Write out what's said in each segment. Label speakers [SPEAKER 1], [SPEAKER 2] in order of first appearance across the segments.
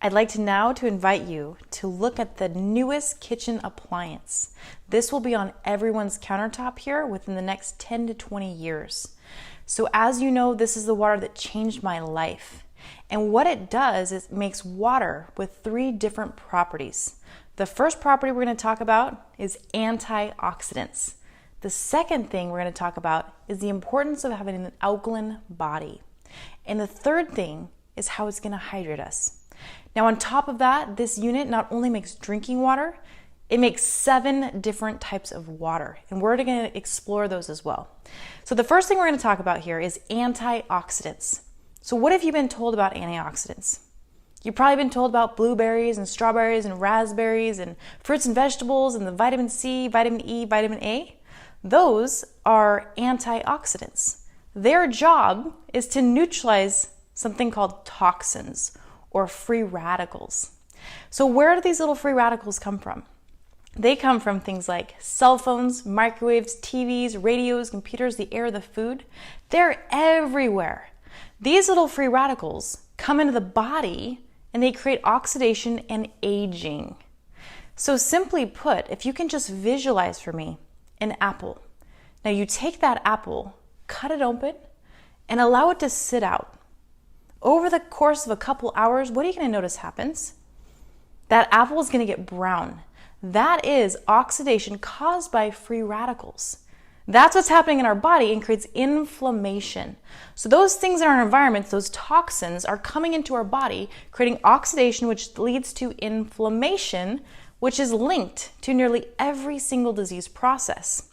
[SPEAKER 1] I'd like to now invite you to look at the newest kitchen appliance. This will be on everyone's countertop here within the next 10 to 20 years. So as you know, this is the water that changed my life. And what it does is it makes water with 3 different properties. The first property we're going to talk about is antioxidants. The second thing we're going to talk about is the importance of having an alkaline body. And the third thing is how it's going to hydrate us. Now on top of that, this unit not only makes drinking water, it makes 7 different types of water, and we're going to explore those as well. So the first thing we're going to talk about here is antioxidants. So what have you been told about antioxidants? You've probably been told about blueberries and strawberries and raspberries and fruits and vegetables and the vitamin C, vitamin E, vitamin A. Those are antioxidants. Their job is to neutralize something called toxins or free radicals. So where do these little free radicals come from? They come from things like cell phones, microwaves, TVs, radios, computers, the air, the food. They're everywhere. These little free radicals come into the body and they create oxidation and aging. So simply put, if you can just visualize for me an apple. Now you take that apple, cut it open, and allow it to sit out. Over the course of a couple hours, what are you going to notice happens? That apple is going to get brown. That is oxidation caused by free radicals. That's what's happening in our body and creates inflammation. So those things in our environment, those toxins, are coming into our body, creating oxidation, which leads to inflammation, which is linked to nearly every single disease process.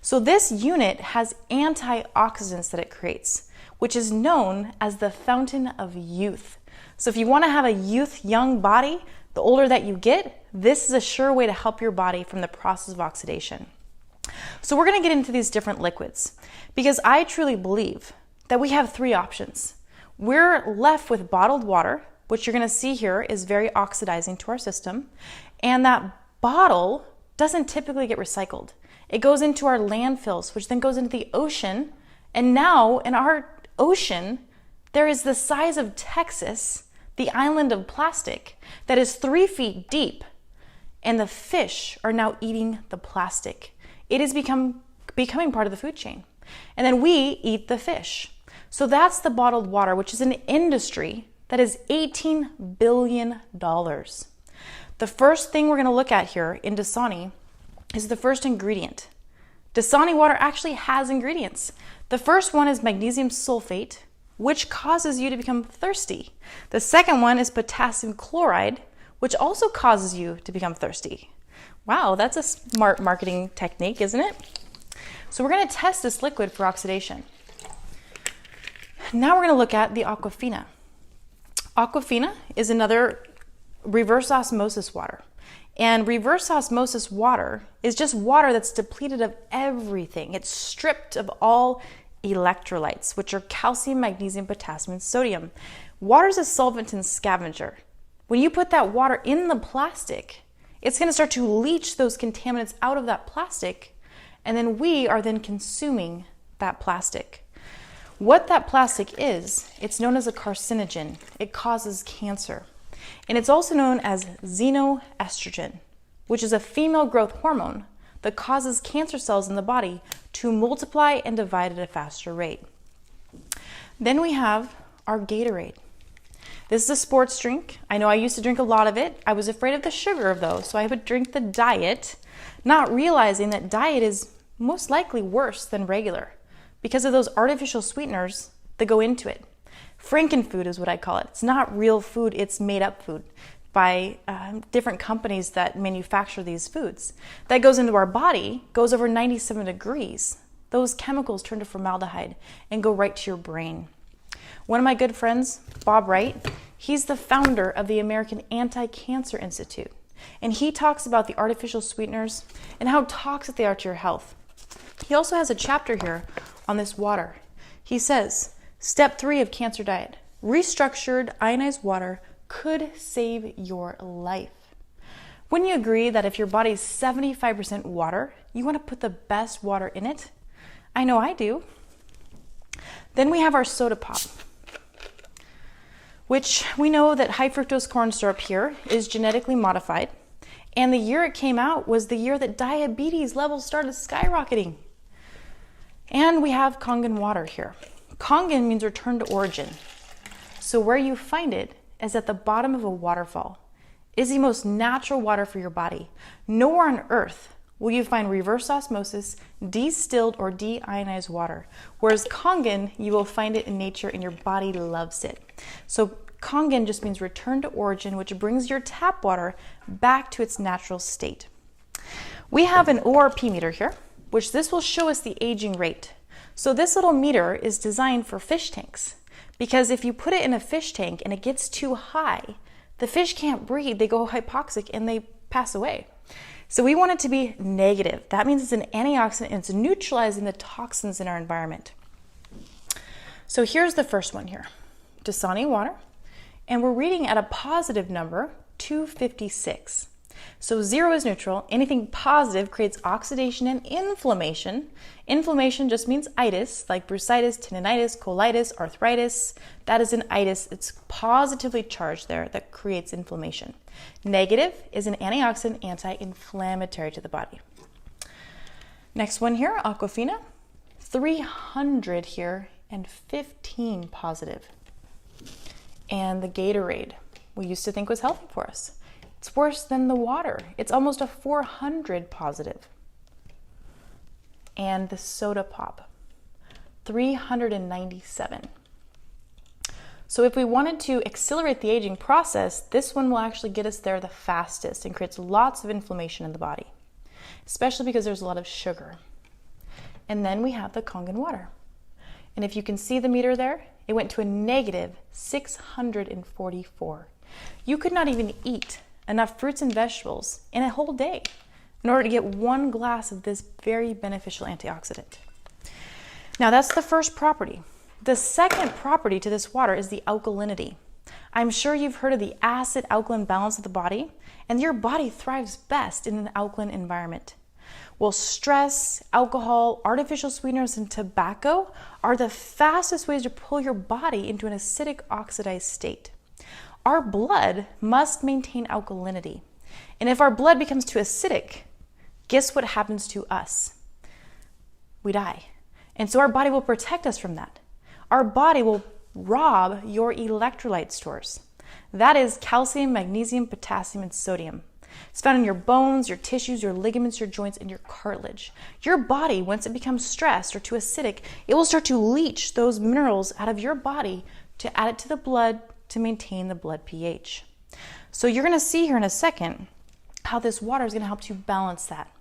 [SPEAKER 1] So this unit has antioxidants that it creates, which is known as the fountain of youth. So if you want to have a young body, the older that you get, this is a sure way to help your body from the process of oxidation. So we're going to get into these different liquids because I truly believe that we have 3 options. We're left with bottled water, which you're going to see here is very oxidizing to our system, and that bottle doesn't typically get recycled. It goes into our landfills, which then goes into the ocean, and now in our ocean, there is the size of Texas, the island of plastic, that is 3 feet deep, and the fish are now eating the plastic. It is becoming part of the food chain. And then we eat the fish. So that's the bottled water, which is an industry that is $18 billion. The first thing we're going to look at here in Dasani is the first ingredient. Dasani water actually has ingredients. The first one is magnesium sulfate, which causes you to become thirsty. The second one is potassium chloride, which also causes you to become thirsty. Wow, that's a smart marketing technique, isn't it? So we're going to test this liquid for oxidation. Now we're going to look at the Aquafina. Aquafina is another reverse osmosis water. And reverse osmosis water is just water that's depleted of everything. It's stripped of all electrolytes, which are calcium, magnesium, potassium, and sodium. Water is a solvent and scavenger. When you put that water in the plastic, it's going to start to leach those contaminants out of that plastic, and then we are then consuming that plastic. What that plastic is, it's known as a carcinogen. It causes cancer. And it's also known as xenoestrogen, which is a female growth hormone that causes cancer cells in the body to multiply and divide at a faster rate. Then we have our Gatorade. This is a sports drink. I know I used to drink a lot of it. I was afraid of the sugar of those, so I would drink the diet, not realizing that diet is most likely worse than regular because of those artificial sweeteners that go into it. Frankenfood is what I call it. It's not real food, it's made up food by different companies that manufacture these foods. That goes into our body, goes over 97 degrees. Those chemicals turn to formaldehyde and go right to your brain. One of my good friends, Bob Wright, he's the founder of the American Anti-Cancer Institute. And he talks about the artificial sweeteners and how toxic they are to your health. He also has a chapter here on this water. He says, Step 3 of cancer diet, restructured ionized water could save your life. Wouldn't you agree that if your body is 75% water, you want to put the best water in it? I know I do. Then we have our soda pop, which we know that high fructose corn syrup here is genetically modified. And the year it came out was the year that diabetes levels started skyrocketing. And we have Kangen water here. Kangen means return to origin. So where you find it is at the bottom of a waterfall. It is the most natural water for your body. Nowhere on earth will you find reverse osmosis, distilled or deionized water. Whereas Kangen, you will find it in nature and your body loves it. So Kangen just means return to origin, which brings your tap water back to its natural state. We have an ORP meter here, which this will show us the aging rate. So this little meter is designed for fish tanks, because if you put it in a fish tank and it gets too high, the fish can't breathe, they go hypoxic and they pass away. So we want it to be negative. That means it's an antioxidant and it's neutralizing the toxins in our environment. So here's the first one here, Dasani water, and we're reading at a positive number, 256. So 0 is neutral. Anything positive creates oxidation and inflammation. Inflammation just means itis, like bursitis, tendinitis, colitis, arthritis. That is an itis. It's positively charged there that creates inflammation. Negative is an antioxidant, anti-inflammatory to the body. Next one here, Aquafina, 300 here and 15 positive. And the Gatorade, we used to think was healthy for us. It's worse than the water. It's almost a 400 positive. And the soda pop, 397. So if we wanted to accelerate the aging process, this one will actually get us there the fastest and creates lots of inflammation in the body, especially because there's a lot of sugar. And then we have the Kangen water. And if you can see the meter there, it went to a negative 644. You could not even eat enough fruits and vegetables in a whole day in order to get one glass of this very beneficial antioxidant. Now that's the first property. The second property to this water is the alkalinity. I'm sure you've heard of the acid-alkaline balance of the body, and your body thrives best in an alkaline environment. Well, stress, alcohol, artificial sweeteners, and tobacco are the fastest ways to pull your body into an acidic oxidized state. Our blood must maintain alkalinity. And if our blood becomes too acidic, guess what happens to us? We die. And so our body will protect us from that. Our body will rob your electrolyte stores. That is calcium, magnesium, potassium, and sodium. It's found in your bones, your tissues, your ligaments, your joints, and your cartilage. Your body, once it becomes stressed or too acidic, it will start to leach those minerals out of your body to add it to the blood to maintain the blood pH. So you're going to see here in a second how this water is going to help to balance that.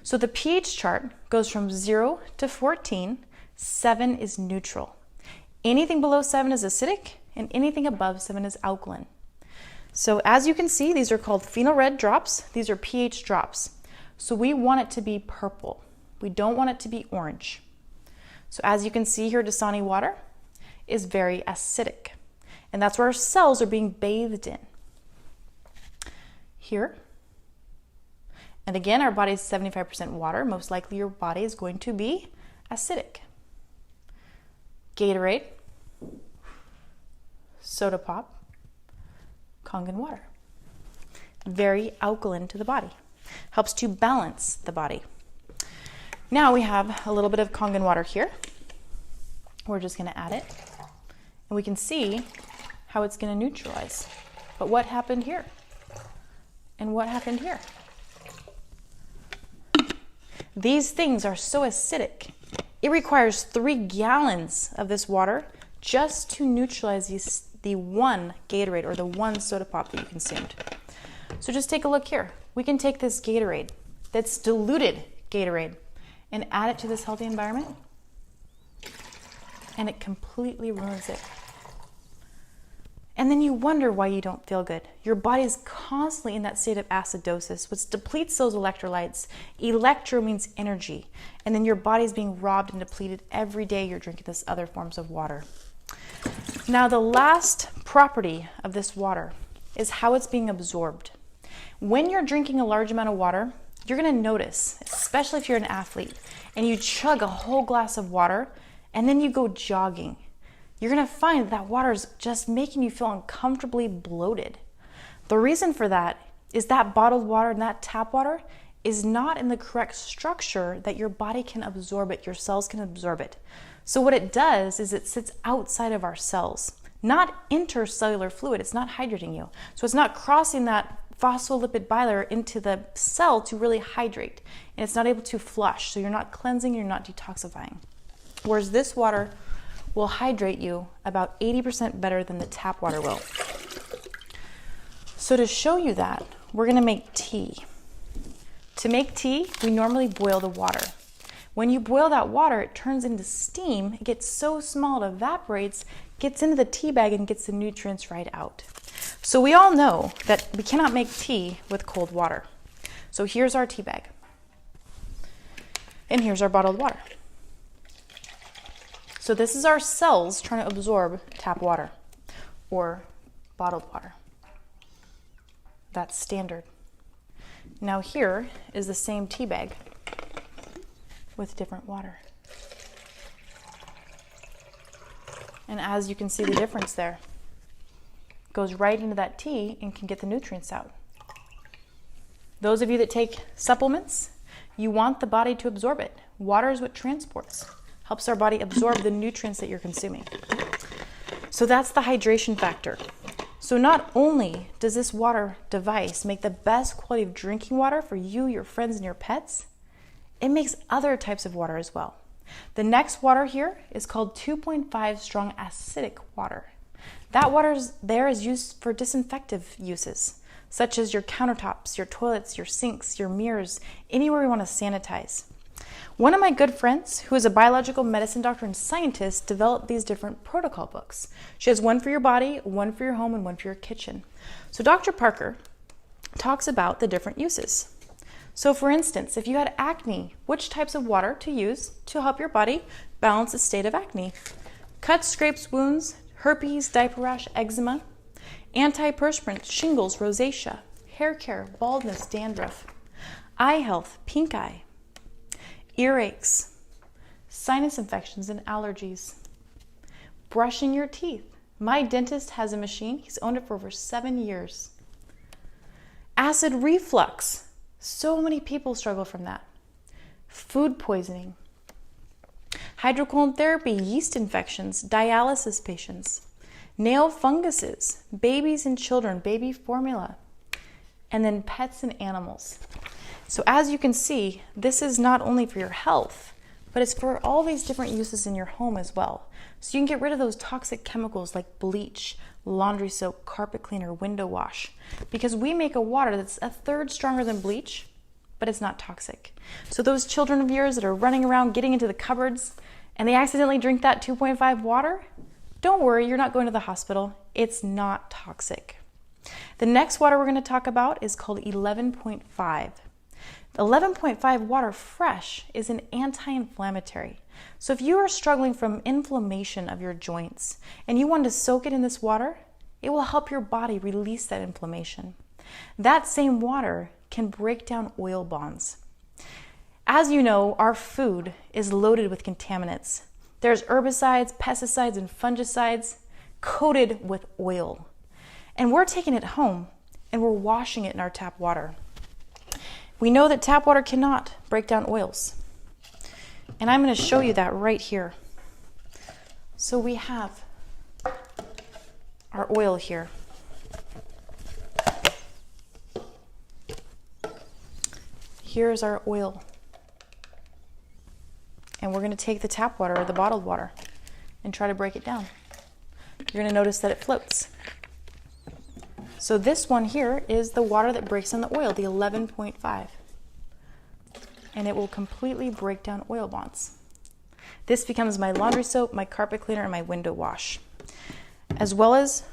[SPEAKER 1] So the pH chart goes from 0 to 14. 7 is neutral. Anything below 7 is acidic, and anything above 7 is alkaline. So as you can see, these are called phenol red drops. These are pH drops. So we want it to be purple. We don't want it to be orange. So as you can see here, Dasani water is very acidic. And that's where our cells are being bathed in. Here. And again, our body is 75% water. Most likely your body is going to be acidic. Gatorade, soda pop, Kangen water. Very alkaline to the body. Helps to balance the body. Now we have a little bit of Kangen water here. We're just going to add it. And we can see how it's going to neutralize. But what happened here? And what happened here? These things are so acidic. It requires 3 gallons of this water just to neutralize the one Gatorade or the one soda pop that you consumed. So just take a look here. We can take this Gatorade, that's diluted Gatorade, and add it to this healthy environment, and it completely ruins it. And then you wonder why you don't feel good. Your body is constantly in that state of acidosis, which depletes those electrolytes. Electro means energy. And then your body is being robbed and depleted every day you're drinking this other forms of water. Now, the last property of this water is how it's being absorbed. When you're drinking a large amount of water, you're going to notice, especially if you're an athlete, and you chug a whole glass of water, and then you go jogging. you're gonna find that water is just making you feel uncomfortably bloated. The reason for that is that bottled water and that tap water is not in the correct structure that your body can absorb it, your cells can absorb it. So what it does is it sits outside of our cells, not intercellular fluid. It's not hydrating you. So it's not crossing that phospholipid bilayer into the cell to really hydrate, and it's not able to flush. So you're not cleansing, you're not detoxifying. Whereas this water will hydrate you about 80% better than the tap water will. So to show you that, we're gonna make tea. To make tea, we normally boil the water. When you boil that water, it turns into steam. It gets so small it evaporates, gets into the tea bag, and gets the nutrients right out. So we all know that we cannot make tea with cold water. So here's our tea bag. And here's our bottled water. So this is our cells trying to absorb tap water or bottled water. That's standard. Now here is the same tea bag with different water. And as you can see the difference there, it goes right into that tea and can get the nutrients out. Those of you that take supplements, you want the body to absorb it. Water is what transports, helps our body absorb the nutrients that you're consuming. So that's the hydration factor. So not only does this water device make the best quality of drinking water for you, your friends, and your pets, it makes other types of water as well. The next water here is called 2.5 strong acidic water. That water is used for disinfective uses, such as your countertops, your toilets, your sinks, your mirrors, anywhere you want to sanitize. One of my good friends, who is a biological medicine doctor and scientist, developed these different protocol books. She has one for your body, one for your home, and one for your kitchen. So Dr. Parker talks about the different uses. So for instance, if you had acne, which types of water to use to help your body balance the state of acne? Cuts, scrapes, wounds, herpes, diaper rash, eczema, antiperspirant, shingles, rosacea, hair care, baldness, dandruff, eye health, pink eye, earaches, sinus infections and allergies, brushing your teeth. My dentist has a machine. He's owned it for over 7 years. Acid reflux. So many people struggle from that. Food poisoning, hydrocolon therapy, yeast infections, dialysis patients, nail funguses, babies and children, baby formula, and then pets and animals. So as you can see, this is not only for your health, but it's for all these different uses in your home as well. So you can get rid of those toxic chemicals like bleach, laundry soap, carpet cleaner, window wash, because we make a water that's a third stronger than bleach, but it's not toxic. So those children of yours that are running around getting into the cupboards and they accidentally drink that 2.5 water, don't worry, you're not going to the hospital. It's not toxic. The next water we're going to talk about is called 11.5. The 11.5 water fresh is an anti-inflammatory. So if you are struggling from inflammation of your joints and you want to soak it in this water, it will help your body release that inflammation. That same water can break down oil bonds. As you know, our food is loaded with contaminants. There's herbicides, pesticides, and fungicides coated with oil. And we're taking it home and we're washing it in our tap water. We know that tap water cannot break down oils. And I'm going to show you that right here. So we have our oil here. Here's our oil. And we're going to take the tap water or the bottled water and try to break it down. You're going to notice that it floats. So this one here is the water that breaks down the oil, the 11.5. And it will completely break down oil bonds. This becomes my laundry soap, my carpet cleaner, and my window wash, as well as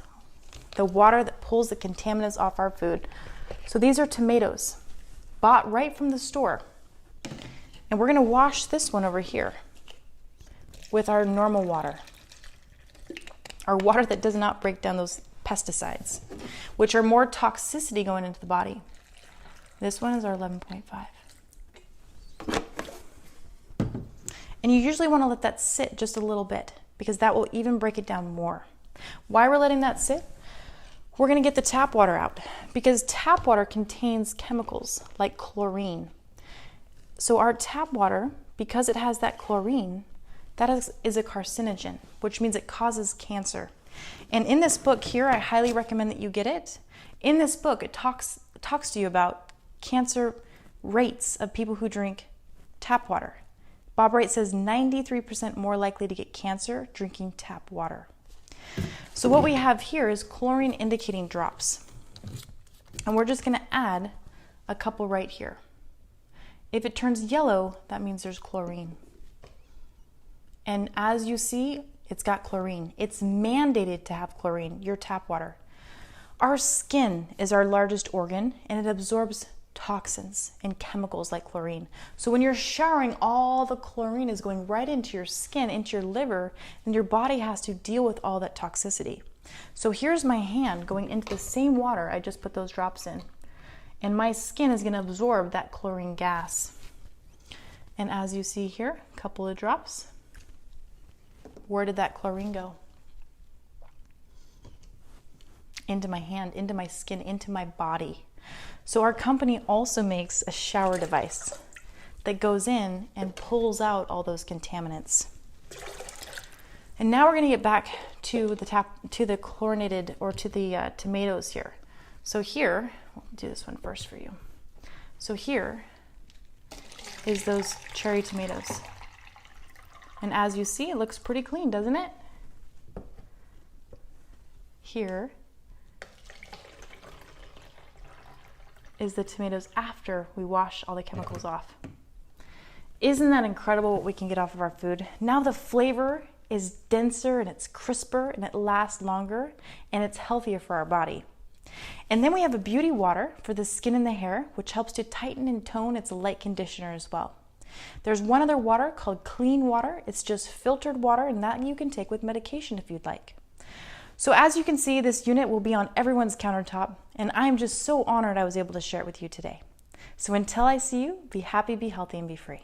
[SPEAKER 1] the water that pulls the contaminants off our food. So these are tomatoes, bought right from the store. And we're going to wash this one over here with our normal water, our water that does not break down those pesticides, which are more toxicity going into the body. This one is our 11.5. And you usually want to let that sit just a little bit because that will even break it down more. Why we're letting that sit? We're going to get the tap water out because tap water contains chemicals like chlorine. So our tap water, because it has that chlorine, that is a carcinogen, which means it causes cancer. And in this book here, I highly recommend that you get it. In this book, it talks to you about cancer rates of people who drink tap water. Bob Wright says 93% more likely to get cancer drinking tap water. So what we have here is chlorine indicating drops. And we're just going to add a couple right here. If it turns yellow, that means there's chlorine. And as you see, it's got chlorine. It's mandated to have chlorine, your tap water. Our skin is our largest organ, and it absorbs toxins and chemicals like chlorine. So when you're showering, all the chlorine is going right into your skin, into your liver, and your body has to deal with all that toxicity. So here's my hand going into the same water I just put those drops in, and my skin is going to absorb that chlorine gas. And as you see here, a couple of drops. Where did that chlorine go? Into my hand, into my skin, into my body. So our company also makes a shower device that goes in and pulls out all those contaminants. And now we're going to get back to the chlorinated, or to the tomatoes here. So here, we'll do this one first for you. So here is those cherry tomatoes. And as you see, it looks pretty clean, doesn't it? Here is the tomatoes after we wash all the chemicals off. Isn't that incredible what we can get off of our food? Now the flavor is denser and it's crisper and it lasts longer and it's healthier for our body. And then we have a beauty water for the skin and the hair, which helps to tighten and tone. It's a light conditioner as well. There's one other water called clean water. It's just filtered water, and that you can take with medication if you'd like. So as you can see, this unit will be on everyone's countertop, and I'm just so honored I was able to share it with you today. So until I see you, be happy, be healthy, and be free.